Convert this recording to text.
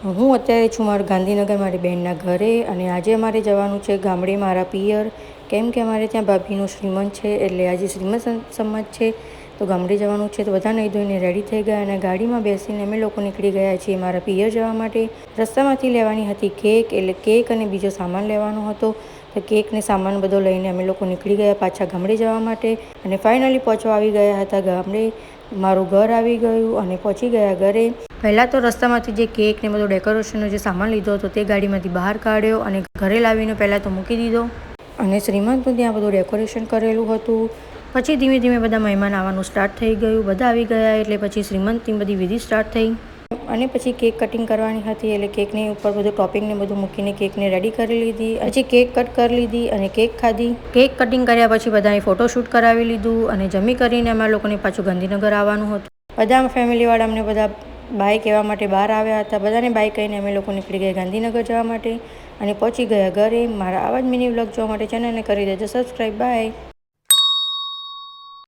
હું અત્યારે છું મારા ગાંધીનગર મારી બહેનના ઘરે અને આજે અમારે જવાનું છે ગામડે મારા પિયર, કેમ કે અમારે ત્યાં ભાભીનું શ્રીમંત છે એટલે આજે શ્રીમંત સંમત છે તો ગામડે જવાનું છે. તો બધા નહીં ધોઈને રેડી થઈ ગયા અને ગાડીમાં બેસીને અમે લોકો નીકળી ગયા છીએ મારા પિયર જવા માટે. રસ્તામાંથી લેવાની હતી કેક, એટલે કેક અને બીજો સામાન લેવાનો હતો. તો કેક ને સામાન બધો લઈને અમે લોકો નીકળી ગયા પાછા ગામડે જવા માટે અને ફાઇનલી પહોંચવા આવી ગયા હતા ગામડે. મારું ઘર આવી ગયું અને પહોંચી ગયા ઘરે. પહેલાં તો રસ્તામાંથી જે કેક ને બધો ડેકોરેશનનો જે સામાન લીધો હતો તે ગાડીમાંથી બહાર કાઢ્યો અને ઘરે લાવીને પહેલાં તો મૂકી દીધો અને શ્રીમંતનું ત્યાં બધું ડેકોરેશન કરેલું હતું. પછી ધીમે ધીમે બધા મહેમાન આવવાનું સ્ટાર્ટ થઈ ગયું. બધા આવી ગયા એટલે પછી શ્રીમંતની બધી વિધિ સ્ટાર્ટ થઈ અને પછી કેક કટિંગ કરવાની હતી એટલે કેકની ઉપર બધું ટોપિંગને બધું મૂકીને કેકને રેડી કરી લીધી. પછી કેક કટ કરી લીધી અને કેક ખાધી. કેક કટિંગ કર્યા પછી બધાએ ફોટોશૂટ કરાવી લીધું અને જમી કરીને અમારા લોકોને પાછું ગાંધીનગર આવવાનું હતું. બધા ફેમિલીવાળા અમને બધા બાય કહેવા માટે બહાર આવ્યા હતા. બધાને બાય કહીને અમે લોકો નીકળી ગયા ગાંધીનગર જવા માટે અને પહોંચી ગયા ઘરે. મારા આવા જ મિની વ્લોગ જોવા માટે ચેનલને કરી દેજો સબસ્ક્રાઈબ. બાય.